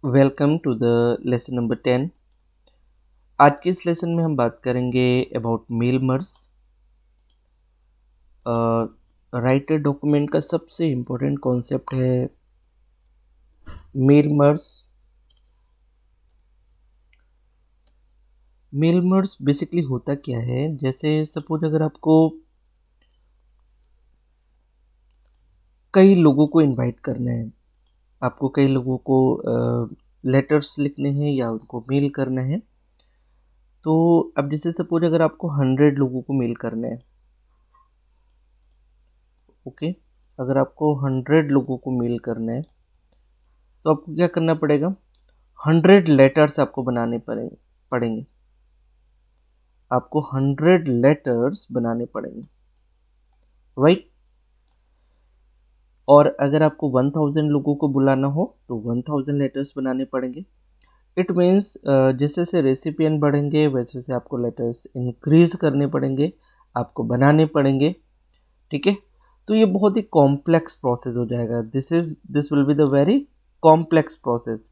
Welcome to the lesson number 10। आज के इस लेसन में हम बात करेंगे about mail merge. Writer document का सबसे इम्पोर्टेंट कॉन्सेप्ट है mail merge. Mail merge basically होता क्या है, जैसे सपोज अगर आपको कई लोगों को इनवाइट करना है, आपको कई लोगों को लेटर्स लिखने हैं या उनको मेल करना है, तो अब जैसे सपोज अगर आपको 100 लोगों को मेल करना है, ओके, अगर आपको 100 लोगों को मेल करना है तो आपको क्या करना पड़ेगा, 100 लेटर्स आपको बनाने पड़ेंगे। आपको 100 लेटर्स बनाने पड़ेंगे, राइट। और अगर आपको 1000 लोगों को बुलाना हो तो 1000 लेटर्स बनाने पड़ेंगे। इट मीन्स जैसे जैसे रेसिपिएंट बढ़ेंगे वैसे वैसे आपको लेटर्स इंक्रीज करने पड़ेंगे, आपको बनाने पड़ेंगे, ठीक है। तो ये बहुत ही कॉम्प्लेक्स प्रोसेस हो जाएगा। This will be the very complex process.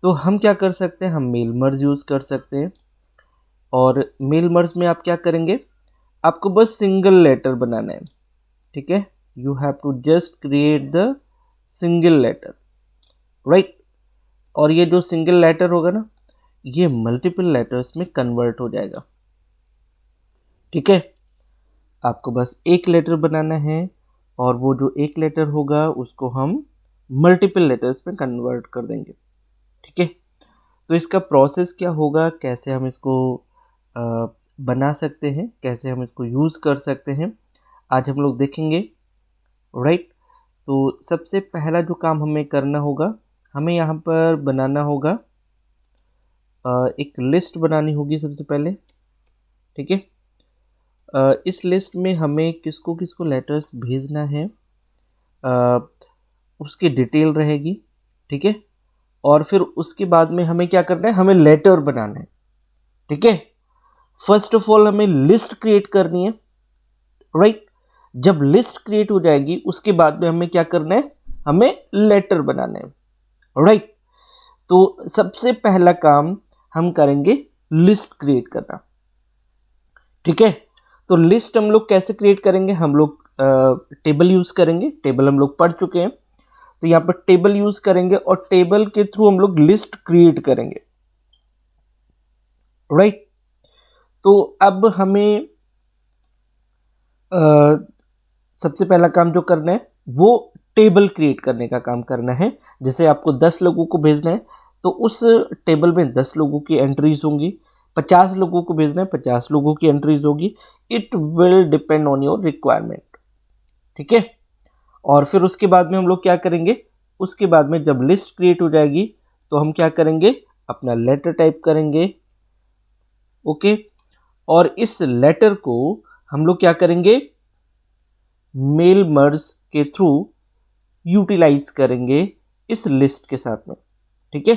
तो हम क्या कर सकते हैं, हम मेल मर्ज यूज़ कर सकते हैं। और मेल मर्ज में आप क्या करेंगे, आपको बस सिंगल लेटर बनाना है, ठीक है। You have to just create the single letter, right. और ये जो सिंगल लेटर होगा ना, ये मल्टीपल लेटर्स में कन्वर्ट हो जाएगा, ठीक है। आपको बस एक लेटर बनाना है और वो जो एक लेटर होगा उसको हम मल्टीपल लेटर्स में कन्वर्ट कर देंगे, ठीक है। तो इसका प्रोसेस क्या होगा, कैसे हम इसको बना सकते हैं, कैसे हम इसको यूज़ कर सकते हैं, आज हम लोग देखेंगे, राइट। तो सबसे पहला जो काम हमें करना होगा, हमें यहाँ पर बनाना होगा एक लिस्ट बनानी होगी सबसे पहले, ठीक है। इस लिस्ट में हमें किसको किसको लेटर्स भेजना है उसकी डिटेल रहेगी, ठीक है। और फिर उसके बाद में हमें क्या करना है, हमें लेटर बनाना है, ठीक है। फर्स्ट ऑफ ऑल हमें लिस्ट क्रिएट करनी है, राइट। जब लिस्ट क्रिएट हो जाएगी उसके बाद में हमें क्या करना है, हमें लेटर बनाना है, राइट। तो सबसे पहला काम हम करेंगे लिस्ट क्रिएट करना, ठीक है। तो लिस्ट हम लोग कैसे क्रिएट करेंगे, हम लोग टेबल यूज करेंगे। टेबल हम लोग पढ़ चुके हैं, तो यहाँ पर टेबल यूज करेंगे और टेबल के थ्रू हम लोग लिस्ट क्रिएट करेंगे, राइट। तो अब हमें सबसे पहला काम जो करना है वो टेबल क्रिएट करने का काम करना है। जैसे आपको 10 लोगों को भेजना है तो उस टेबल में 10 लोगों की एंट्रीज होंगी, 50 लोगों को भेजना है 50 लोगों की एंट्रीज होगी। It will depend on your requirement, ठीक है। और फिर उसके बाद में हम लोग क्या करेंगे, उसके बाद में जब लिस्ट क्रिएट हो जाएगी तो हम क्या करेंगे, अपना लेटर टाइप करेंगे, ओके। और इस लेटर को हम लोग क्या करेंगे, मेल मर्ज के थ्रू यूटिलाइज करेंगे इस लिस्ट के साथ में, ठीक है।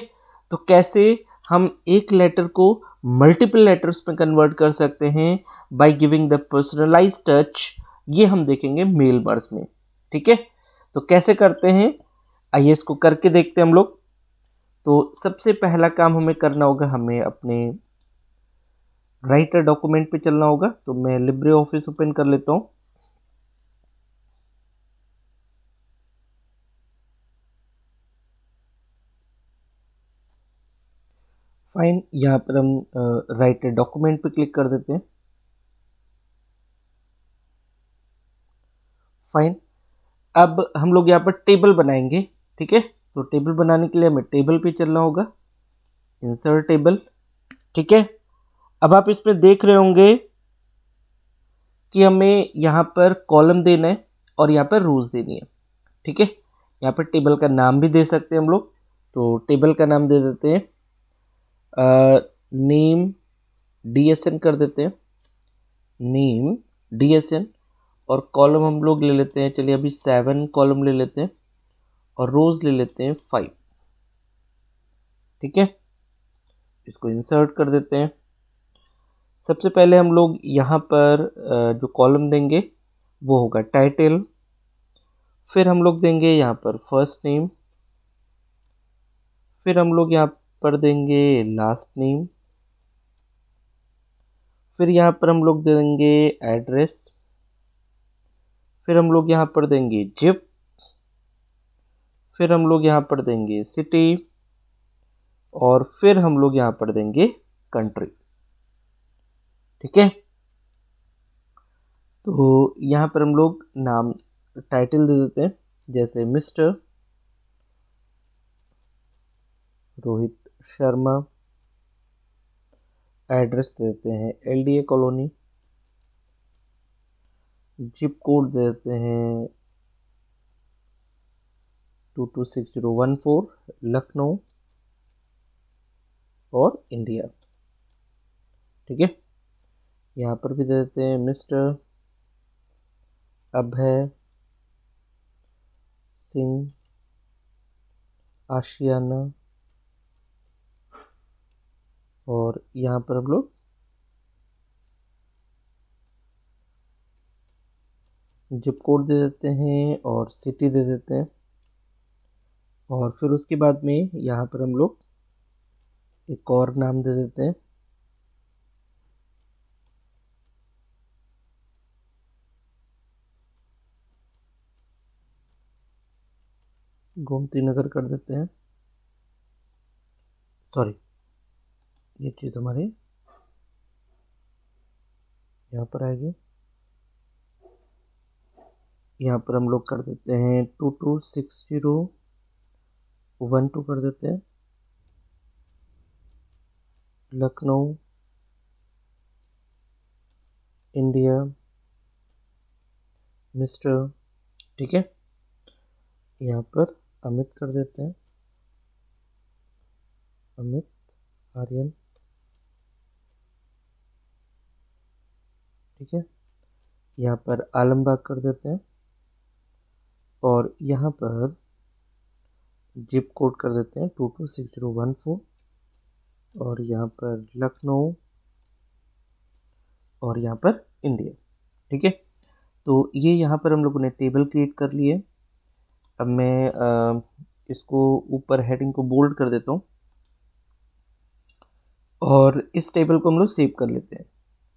तो कैसे हम एक लेटर को मल्टीपल लेटर्स में कन्वर्ट कर सकते हैं by giving the personalised touch, ये हम देखेंगे मेल मर्ज में, ठीक है। तो कैसे करते हैं, आइए इसको करके देखते हैं हम लोग। तो सबसे पहला काम हमें करना होगा, हमें अपने राइटर डॉक्यूमेंट पे चलना होगा। तो मैं लिब्रे ऑफिस ओपन कर लेता हूँ। फाइन, यहाँ पर हम राइटर डॉक्यूमेंट पे क्लिक कर देते हैं। फाइन, अब हम लोग यहाँ पर टेबल बनाएंगे, ठीक है। तो टेबल बनाने के लिए हमें टेबल पे चलना होगा, इंसर्ट टेबल, ठीक है। अब आप इसमें देख रहे होंगे कि हमें यहाँ पर कॉलम देना है और यहाँ पर रोज देनी है, ठीक है। यहाँ पर टेबल का नाम भी दे सकते हैं हम लोग। तो टेबल का नाम दे देते हैं नेम DSN कर देते हैं, नेम DSN। और कॉलम हम लोग ले लेते हैं, चलिए अभी 7 कॉलम ले लेते हैं और रोज ले लेते हैं 5, ठीक है। इसको इंसर्ट कर देते हैं। सबसे पहले हम लोग यहाँ पर जो कॉलम देंगे वो होगा टाइटल, फिर हम लोग देंगे यहाँ पर फर्स्ट नेम, फिर हम लोग यहाँ पर देंगे लास्ट नेम, फिर यहाँ पर हम लोग देंगे एड्रेस, फिर हम लोग यहाँ पर देंगे जिप, फिर हम लोग यहाँ पर देंगे सिटी, और फिर हम लोग यहाँ पर देंगे कंट्री। ठीक है, तो यहाँ पर हम लोग नाम टाइटल दे देते हैं, जैसे मिस्टर रोहित शर्मा। एड्रेस देते हैं LDA कॉलोनी, जिप कोड देते हैं 226014 लखनऊ और इंडिया। ठीक है, यहाँ पर भी दे देते हैं मिस्टर अभय सिंह आशियाना, और यहाँ पर हम लोग जिप कोड दे देते हैं और सिटी दे देते हैं, और फिर उसके बाद में यहाँ पर हम लोग एक और नाम दे देते हैं, गोमती नगर कर देते हैं। सॉरी, ये चीज़ हमारे यहाँ पर आएगी। यहाँ पर हम लोग कर देते हैं 226012 कर देते हैं लखनऊ इंडिया मिस्टर। ठीक है, यहाँ पर अमित कर देते हैं, अमित आर्यन। ठीक है, यहाँ पर आलमबाग कर देते हैं, और यहाँ पर जिप कोड कर देते हैं 226014, और यहाँ पर लखनऊ, और यहाँ पर इंडिया। ठीक है, तो ये यहाँ पर हम लोगों ने टेबल क्रिएट कर लिए। अब मैं इसको ऊपर हेडिंग को बोल्ड कर देता हूँ, और इस टेबल को हम लोग सेव कर लेते हैं।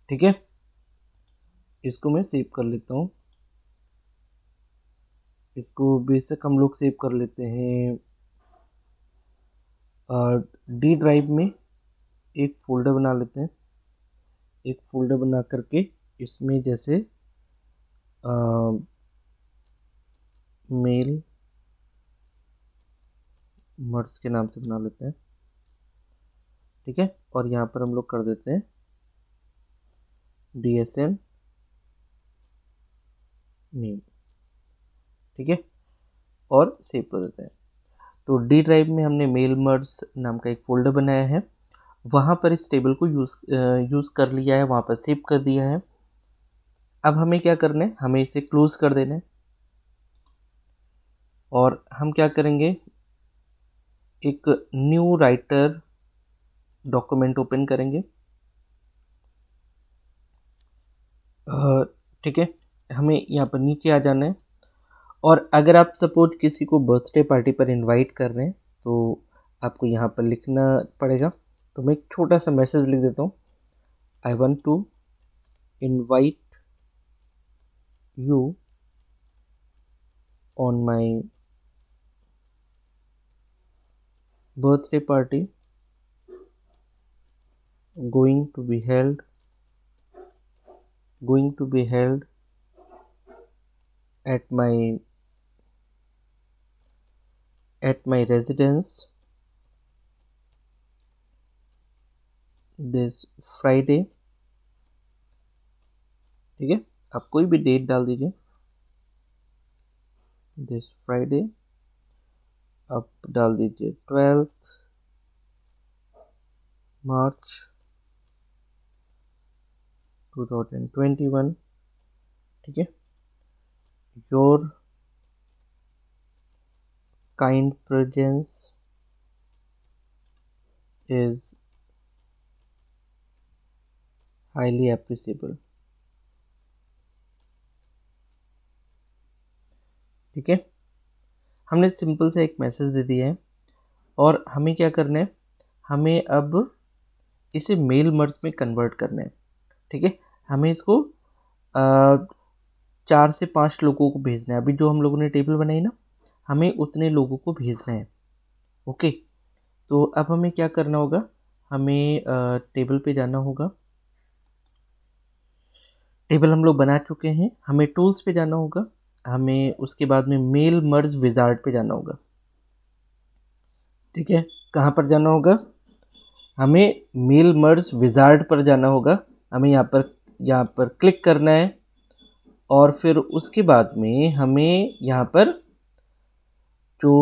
ठीक है, इसको मैं सेव कर लेता हूँ। इसको बेशक हम लोग सेव कर लेते हैं डी ड्राइव में, एक फोल्डर बना लेते हैं। एक फोल्डर बना करके इसमें जैसे मेल मर्ज के नाम से बना लेते हैं। ठीक है, और यहाँ पर हम लोग कर देते हैं DSN नेम। ठीक है, और सेव कर देते हैं। तो डी ड्राइव में हमने मेल मर्ज नाम का एक फोल्डर बनाया है, वहाँ पर इस टेबल को यूज़ कर लिया है, वहाँ पर सेव कर दिया है। अब हमें क्या करना है, हमें इसे क्लोज कर देना है, और हम क्या करेंगे, एक न्यू राइटर डॉक्यूमेंट ओपन करेंगे। ठीक है, हमें यहाँ पर नीचे आ जाना है, और अगर आप सपोज किसी को बर्थडे पार्टी पर इनवाइट कर रहे हैं तो आपको यहाँ पर लिखना पड़ेगा। तो मैं एक छोटा सा मैसेज लिख देता हूँ, I want to invite you on my birthday party going to be held at my residence this Friday। ठीक है, आप कोई भी डेट डाल दीजिए, दिस फ्राइडे, आप डाल दीजिए 12 मार्च 2021। ठीक है, your kind presence is highly appreciable. ठीक है, हमने सिंपल से एक मैसेज दे दिया है, और हमें क्या करना है, हमें अब इसे मेल मर्ज में कन्वर्ट करना है। ठीक है, हमें इसको 4 से 5 लोगों को भेजना है। अभी जो हम लोगों ने टेबल बनाई ना, हमें उतने लोगों को भेजना है। ओके, तो अब हमें क्या करना होगा, हमें टेबल पे जाना होगा। टेबल हम लोग बना चुके हैं, हमें टूल्स पे जाना होगा, हमें उसके बाद में मेल मर्ज विजार्ड पे जाना होगा। ठीक है, कहाँ पर जाना होगा, हमें मेल मर्ज विजार्ड पर जाना होगा। हमें यहाँ पर क्लिक करना है और फिर उसके बाद में हमें यहाँ पर जो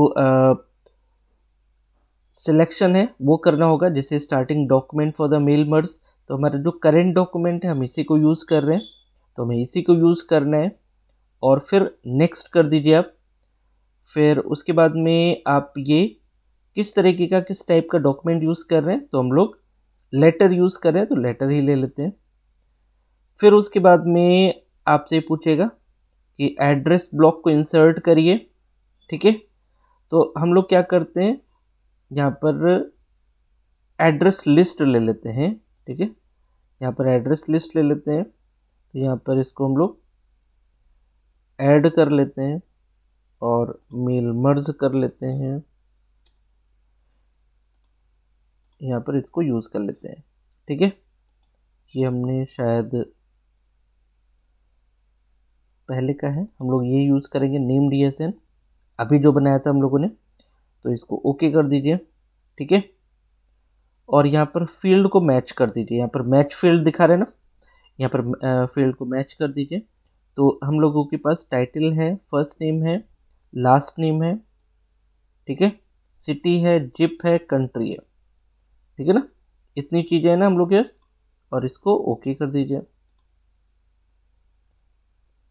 सिलेक्शन है वो करना होगा, जैसे starting document for the mail merge. तो हमारा जो करेंट डॉक्यूमेंट है हम इसी को यूज़ कर रहे हैं, तो हमें इसी को यूज़ करना है और फिर नेक्स्ट कर दीजिए आप। फिर उसके बाद में आप ये किस तरीके का, किस टाइप का डॉक्यूमेंट यूज़ कर रहे हैं, तो हम लोग लेटर यूज़ कर रहे हैं तो लेटर ही ले लेते हैं। फिर उसके बाद में आपसे पूछेगा कि एड्रेस ब्लॉक को इंसर्ट करिए। ठीक है, तो हम लोग क्या करते हैं, यहाँ पर एड्रेस लिस्ट ले लेते हैं। ठीक है, यहाँ पर एड्रेस लिस्ट ले लेते हैं, तो यहाँ पर इसको हम लोग ऐड कर लेते हैं और मेल मर्ज कर लेते हैं, यहाँ पर इसको यूज़ कर लेते हैं। ठीक है, ये हमने शायद पहले का है, हम लोग ये यूज़ करेंगे नेम DSN, अभी जो बनाया था हम लोगों ने, तो इसको ओके कर दीजिए। ठीक है, और यहाँ पर फील्ड को मैच कर दीजिए, यहाँ पर मैच फील्ड दिखा रहे हैं ना, यहाँ पर फील्ड को मैच कर दीजिए। तो हम लोगों के पास टाइटल है, फर्स्ट नेम है, लास्ट नेम है, ठीक है, सिटी है, जिप है, कंट्री है। ठीक है ना, इतनी चीज़ें हैं ना हम लोग के पास, और इसको ओके कर दीजिए।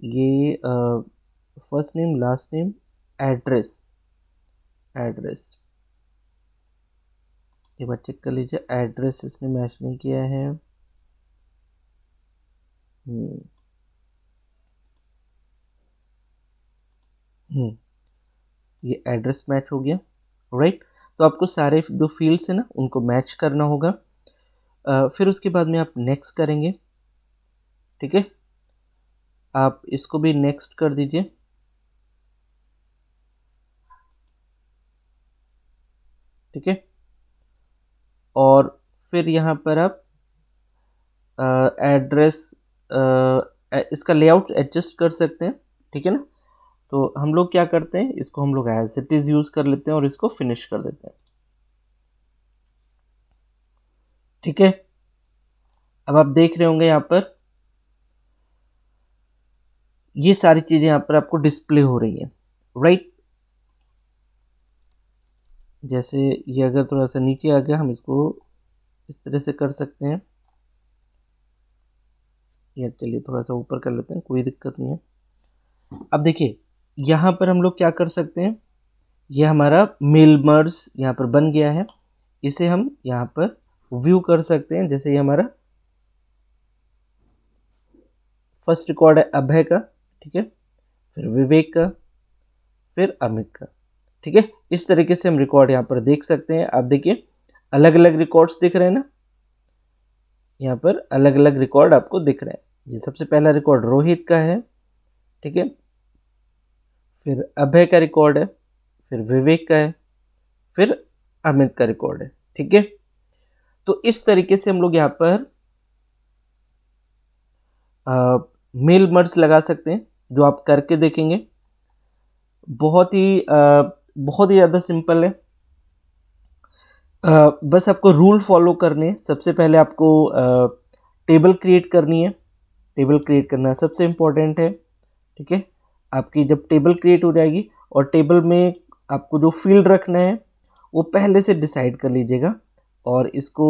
ये first name, last name, address, एक बार चेक कर लीजिए, एड्रेस इसने मैच नहीं किया है। ये एड्रेस मैच हो गया, राइट। तो आपको सारे जो फील्ड्स हैं ना उनको मैच करना होगा। फिर उसके बाद में आप नेक्स्ट करेंगे। ठीक है, आप इसको भी नेक्स्ट कर दीजिए। ठीक है, और फिर यहाँ पर आप एड्रेस इसका लेआउट एडजस्ट कर सकते हैं। ठीक है ना, तो हम लोग क्या करते हैं, इसको हम लोग एज इट इज़ यूज़ कर लेते हैं और इसको फिनिश कर देते हैं। ठीक है, अब आप देख रहे होंगे यहाँ पर ये सारी चीज़ें यहाँ पर आपको डिस्प्ले हो रही हैं, राइट। जैसे ये अगर थोड़ा सा नीचे आ गया, हम इसको इस तरह से कर सकते हैं, या चलिए थोड़ा सा ऊपर कर लेते हैं, कोई दिक्कत नहीं है। अब देखिए यहाँ पर हम लोग क्या कर सकते हैं, ये हमारा मेल मर्ज यहाँ पर बन गया है, इसे हम यहाँ पर व्यू कर सकते हैं। जैसे ये हमारा फर्स्ट रिकॉर्ड है अभय का, ठीक है, फिर विवेक का, फिर अमित का। ठीक है, इस तरीके से हम रिकॉर्ड यहाँ पर देख सकते हैं। आप देखिए अलग अलग रिकॉर्ड्स दिख रहे हैं ना, यहाँ पर अलग अलग रिकॉर्ड आपको दिख रहे हैं। ये सबसे पहला रिकॉर्ड रोहित का है, ठीक है, फिर अभय का रिकॉर्ड है, फिर विवेक का है, फिर अमित का रिकॉर्ड है। ठीक है, तो इस तरीके से हम लोग यहाँ पर मेल मर्ज लगा सकते हैं, जो आप करके देखेंगे। बहुत ही ज़्यादा सिंपल है। बस आपको रूल फॉलो करने। सबसे पहले आपको टेबल क्रिएट करनी है, टेबल क्रिएट करना सबसे इम्पोर्टेंट है। ठीक है, आपकी जब टेबल क्रिएट हो जाएगी और टेबल में आपको जो फील्ड रखना है वो पहले से डिसाइड कर लीजिएगा। और इसको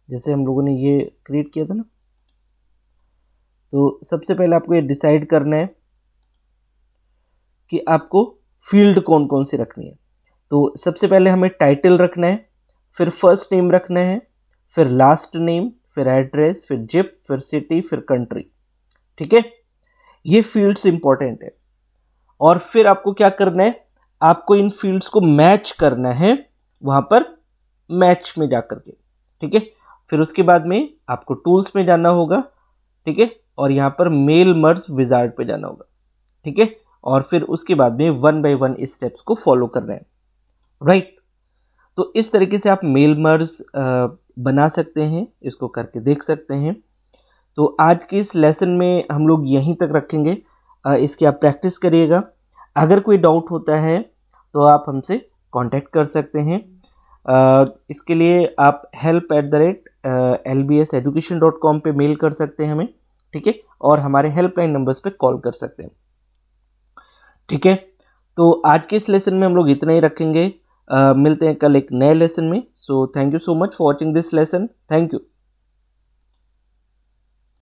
जैसे हम लोगों ने ये क्रिएट किया था ना, तो सबसे पहले आपको ये डिसाइड करना है कि आपको फील्ड कौन कौन सी रखनी है। तो सबसे पहले हमें टाइटल रखना है, फिर फर्स्ट नेम रखना है, फिर लास्ट नेम, फिर एड्रेस, फिर जिप, फिर सिटी, फिर कंट्री। ठीक है, ये फील्ड्स इंपॉर्टेंट है। और फिर आपको क्या करना है, आपको इन फील्ड्स को मैच करना है वहाँ पर मैच में जा कर के, ठीक है। फिर उसके बाद में आपको टूल्स में जाना होगा, ठीक है, और यहाँ पर मेल मर्ज विजार्ड पे जाना होगा, ठीक है, और फिर उसके बाद में 1 बाय 1 इस स्टेप्स को फॉलो कर रहे हैं, राइट। तो इस तरीके से आप मेल मर्ज बना सकते हैं, इसको करके देख सकते हैं। तो आज के इस लेसन में हम लोग यहीं तक रखेंगे, इसकी आप प्रैक्टिस करिएगा। अगर कोई डाउट होता है तो आप हमसे कांटेक्ट कर सकते हैं। इसके लिए आप help@lbseducation.com पे मेल कर सकते हैं हमें, ठीक है, और हमारे हेल्पलाइन नंबर्स पे कॉल कर सकते हैं, ठीक है। तो आज के इस लेसन में हम लोग इतना ही रखेंगे। मिलते हैं कल एक नए लेसन में। So thank you so much for watching this lesson. Thank you.